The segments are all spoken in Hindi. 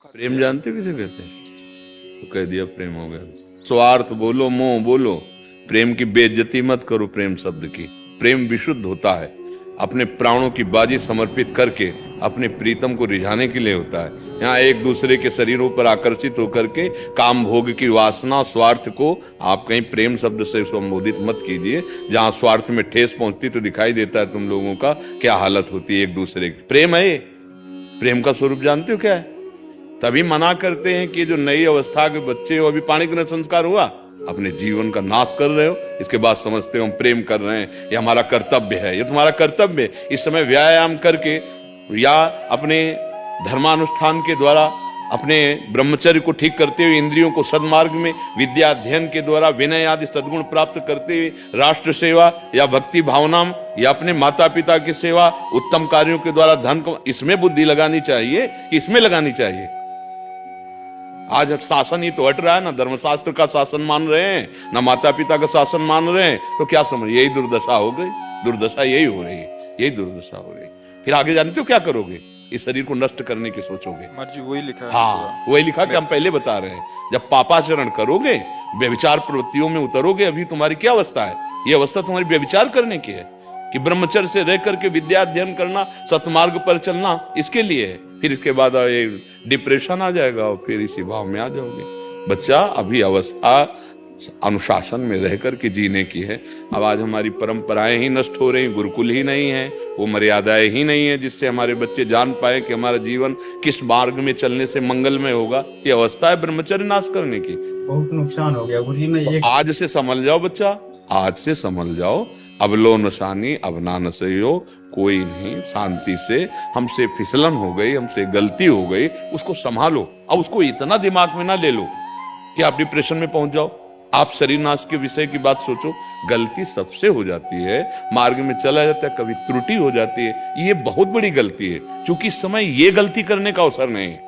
प्रेम जानते हो किसे कहते हैं? तो कह दिया प्रेम हो गया। स्वार्थ बोलो, मोह बोलो, प्रेम की बेइज्जती मत करो। प्रेम शब्द की, प्रेम विशुद्ध होता है, अपने प्राणों की बाजी समर्पित करके अपने प्रीतम को रिझाने के लिए होता है। यहाँ एक दूसरे के शरीरों पर आकर्षित होकर के काम भोग की वासना स्वार्थ को आप कहीं प्रेम शब्द से संबोधित मत कीजिए। जहाँ स्वार्थ में ठेस पहुंचती तो दिखाई देता है तुम लोगों का क्या हालत होती है एक दूसरे की। प्रेम है, प्रेम का स्वरूप जानते हो क्या है? तभी मना करते हैं कि जो नई अवस्था के बच्चे हो, अभी पाणी ग्रहण संस्कार हुआ, अपने जीवन का नाश कर रहे हो, इसके बाद समझते हो हम प्रेम कर रहे हैं, ये हमारा कर्तव्य है। ये तुम्हारा कर्तव्य है। इस समय व्यायाम करके या अपने धर्मानुष्ठान के द्वारा अपने ब्रह्मचर्य को ठीक करते हुए, इंद्रियों को सदमार्ग में विद्या अध्ययन के द्वारा विनय आदि सद्गुण प्राप्त करते हुए, राष्ट्र सेवा या भक्ति भावना या अपने माता पिता की सेवा, उत्तम कार्यों के द्वारा धन को, इसमें बुद्धि लगानी चाहिए कि इसमें लगानी चाहिए। आज शासन ही तो हट रहा है ना, धर्मशास्त्र का शासन मान रहे हैं, ना माता पिता का शासन मान रहे हैं, तो क्या समझ, यही दुर्दशा हो गई। दुर्दशा यही हो रही है, यही दुर्दशा हो रही। फिर आगे जानते हो क्या करोगे? इस शरीर को नष्ट करने की सोचोगे। मर्जी वही लिखा है। हाँ, वही लिखा कि हम पहले बता रहे हैं। जब पापाचरण करोगे, व्यभिचार प्रवृत्तियों में उतरोगे, अभी तुम्हारी क्या अवस्था है? ये अवस्था तुम्हारी व्यभिचार करने की है कि ब्रह्मचर्य से रह करके विद्या अध्ययन करना, सतमार्ग पर चलना, इसके लिए है। फिर इसके बाद डिप्रेशन आ जाएगा और फिर इसी भाव में आ जाओगे। बच्चा, अभी अवस्था अनुशासन में रह करके जीने की है। अब आज हमारी परंपराएं ही नष्ट हो रही, गुरुकुल ही नहीं है, वो मर्यादाएं ही नहीं है जिससे हमारे बच्चे जान पाए कि हमारा जीवन किस मार्ग में चलने से मंगलमय होगा। ये अवस्था है ब्रह्मचर्य नाश करने की। बहुत नुकसान हो गया गुरुजी में। एक आज से समझ जाओ बच्चा, आज से समझ जाओ, अब लो नशानी अब ना नसयो, कोई नहीं, शांति से। हमसे फिसलन हो गई, हमसे गलती हो गई, उसको संभालो। अब उसको इतना दिमाग में ना ले लो कि आप डिप्रेशन में पहुंच जाओ। आप शरीर नाश के विषय की बात सोचो। गलती सबसे हो जाती है, मार्ग में चला जाता है, कभी त्रुटि हो जाती है, ये बहुत बड़ी गलती है। क्योंकि इस समय ये गलती करने का अवसर नहीं है।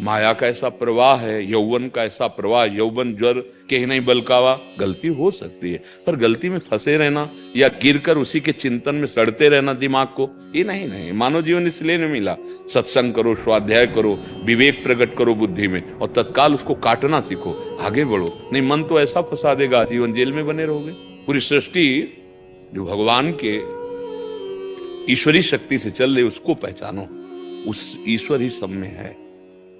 माया का ऐसा प्रवाह है, यौवन का ऐसा प्रवाह, यौवन ज्वर के ही नहीं बलकावा। गलती हो सकती है, पर गलती में फंसे रहना या गिरकर उसी के चिंतन में सड़ते रहना दिमाग को, ये नहीं। मानव जीवन इसलिए नहीं मिला। सत्संग करो, स्वाध्याय करो, विवेक प्रकट करो बुद्धि में, और तत्काल उसको काटना सीखो, आगे बढ़ो। नहीं, मन तो ऐसा फंसा देगा, जीवन जेल में बने रहोगे। पूरी सृष्टि जो भगवान के ईश्वरी शक्ति से चल रही, उसको पहचानो। उस ईश्वर ही सब में है।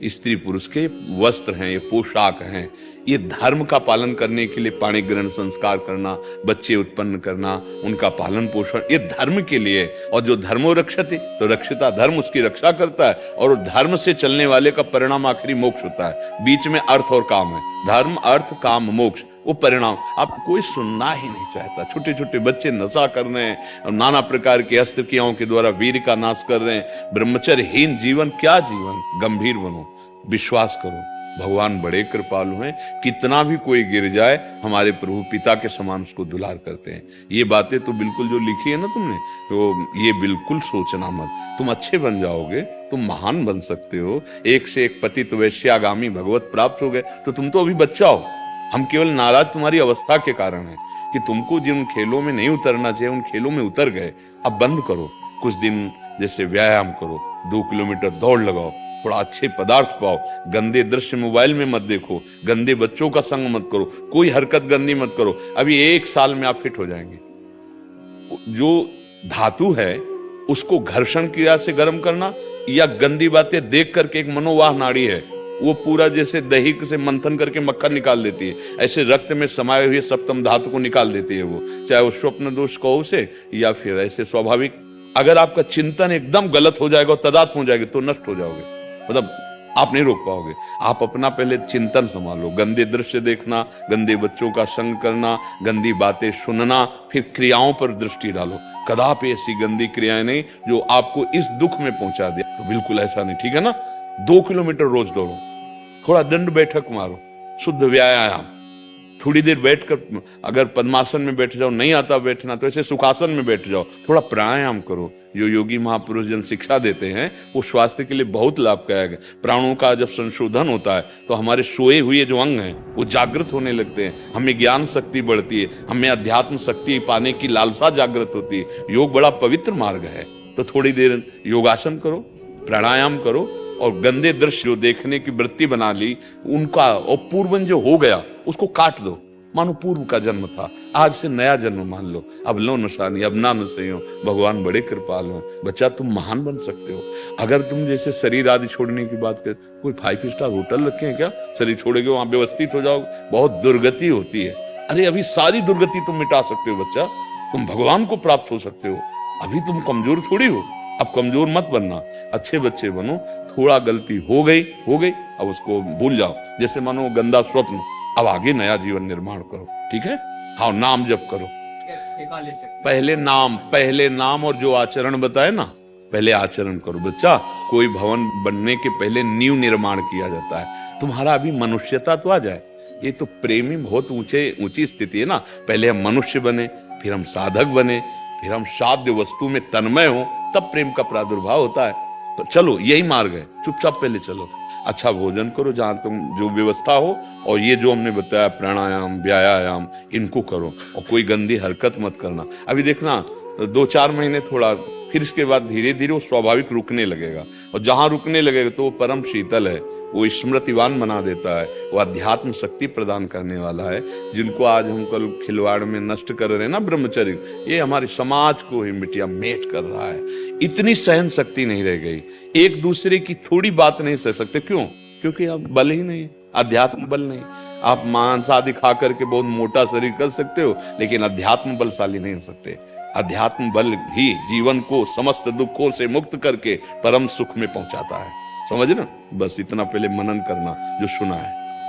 स्त्री पुरुष के वस्त्र हैं, ये पोशाक हैं, ये धर्म का पालन करने के लिए पाणी ग्रहण संस्कार करना, बच्चे उत्पन्न करना, उनका पालन पोषण, ये धर्म के लिए। और जो धर्मो रक्षति, तो रक्षिता धर्म उसकी रक्षा करता है, और धर्म से चलने वाले का परिणाम आखिरी मोक्ष होता है। बीच में अर्थ और काम है, धर्म अर्थ काम मोक्ष, वो परिणाम आप कोई सुनना ही नहीं चाहता। छोटे छोटे बच्चे नशा कर रहे हैं, नाना प्रकार के अस्त्र क्रियाओं के द्वारा वीर का नाश कर रहे हैं। ब्रह्मचर्यहीन जीवन क्या जीवन? गंभीर बनो, विश्वास करो, भगवान बड़े कृपालु हैं। कितना भी कोई गिर जाए, हमारे प्रभु पिता के समान उसको दुलार करते हैं। ये बातें तो बिल्कुल जो लिखी है ना तुमने, तो ये बिल्कुल सोचना मत। तुम अच्छे बन जाओगे, तुम महान बन सकते हो। एक से एक पतित वैश्यागामी भगवत प्राप्त हो गए, तो तुम तो अभी बच्चा हो। हम केवल नाराज तुम्हारी अवस्था के कारण है कि तुमको जिन खेलों में नहीं उतरना चाहिए, उन खेलों में उतर गए। अब बंद करो, कुछ दिन जैसे व्यायाम करो, 2 किलोमीटर दौड़ लगाओ, थोड़ा अच्छे पदार्थ पाओ, गंदे दृश्य मोबाइल में मत देखो, गंदे बच्चों का संग मत करो, कोई हरकत गंदी मत करो। अभी 1 साल में आप फिट हो जाएंगे। जो धातु है उसको घर्षण क्रिया से गर्म करना या गंदी बातें देख करके, एक मनोवाह नाड़ी है, वो पूरा जैसे दही से मंथन करके मक्खन निकाल देती है, ऐसे रक्त में समाये हुए सप्तम धातु को निकाल देती है वो। चाहे वो स्वप्न दोष कहो उसे, या फिर ऐसे स्वाभाविक। अगर आपका चिंतन एकदम गलत हो जाएगा और तदात्म हो जाएगा, तो नष्ट हो जाओगे, मतलब आप नहीं रोक पाओगे। आप अपना पहले चिंतन संभालो। गंदे दृश्य देखना, गंदे बच्चों का संग करना, गंदी बातें सुनना, फिर क्रियाओं पर दृष्टि डालो। कदापि ऐसी गंदी क्रियाएं नहीं जो आपको इस दुख में पहुंचा दे, तो बिल्कुल ऐसा नहीं, ठीक है ना। 2 किलोमीटर रोज दौड़ो, थोड़ा दंड बैठक मारो, शुद्ध व्यायाम। थोड़ी देर बैठकर, अगर पद्मासन में बैठ जाओ, नहीं आता बैठना, तो ऐसे सुखासन में बैठ जाओ, थोड़ा प्राणायाम करो। जो योगी महापुरुष जन शिक्षा देते हैं, वो स्वास्थ्य के लिए बहुत लाभदायक है। प्राणों का जब संशोधन होता है, तो हमारे सोए हुए जो अंग हैं वो जागृत होने लगते हैं, हमें ज्ञान शक्ति बढ़ती है, हमें अध्यात्म शक्ति पाने की लालसा जागृत होती है। योग बड़ा पवित्र मार्ग है। तो थोड़ी देर योगासन करो, प्राणायाम करो, और गंदे दृश्य जो देखने की वृत्ति बना ली उनका, और पूर्वन जो हो गया उसको काट दो, मानो पूर्व का जन्म था, आज से नया जन्म मान लो। अब लो निशानी, अब ना नसइयो, भगवान बड़े कृपालु हैं। बच्चा तुम महान बन सकते हो। अगर तुम जैसे शरीर आदि छोड़ने की बात कर, कोई 5 स्टार होटल रखे हैं क्या? शरीर छोड़ोगे वहां व्यवस्थित हो जाओ, बहुत दुर्गति होती है। अरे अभी सारी दुर्गति तुम मिटा सकते हो बच्चा, तुम भगवान को प्राप्त हो सकते हो। अभी तुम कमजोर थोड़ी हो, अब कमजोर मत बनना, अच्छे बच्चे बनो। थोड़ा गलती हो गई, अब उसको भूल जाओ, जैसे मानो गंदा स्वप्न, अब आगे नया जीवन निर्माण करो, ठीक है? हाँ, नाम जप करो, पहले नाम और जो आचरण बताए ना, पहले आचरण करो बच्चा। कोई भवन बनने के पहले नींव निर्माण किया जाता है। तुम्हारा अभी मनुष्यता तो आ जाए, ये तो प्रेमी बहुत ऊंची स्थिति है ना। पहले हम मनुष्य बने, फिर हम साधक बने, फिर हम साध्य वस्तु में तन्मय हो, तब प्रेम का प्रादुर्भाव होता है। तो चलो यही मार्ग है, चुपचाप पहले चलो, अच्छा भोजन करो जहां तुम जो व्यवस्था हो, और ये जो हमने बताया प्राणायाम व्यायाम इनको करो, और कोई गंदी हरकत मत करना। अभी देखना 2-4 महीने थोड़ा, फिर इसके बाद धीरे धीरे वो स्वाभाविक रुकने लगेगा, और जहां रुकने लगेगा तो वो परम शीतल है, वो स्मृतिवान बना देता है, वो अध्यात्म शक्ति प्रदान करने वाला है। जिनको आज हम कल खिलवाड़ में नष्ट कर रहे हैं ना ब्रह्मचर्य, ये हमारे समाज को ही मिटिया मेट कर रहा है। इतनी सहन शक्ति नहीं रह गई, एक दूसरे की थोड़ी बात नहीं सह सकते। क्यों? क्योंकि अब बल ही नहीं, अध्यात्म बल नहीं। आप मांस आदि खा करके बहुत मोटा शरीर कर सकते हो, लेकिन अध्यात्म बलशाली नहीं हो सकते। अध्यात्म बल ही जीवन को समस्त दुखों से मुक्त करके परम सुख में पहुंचाता है। समझ ना? बस इतना पहले मनन करना जो सुना है।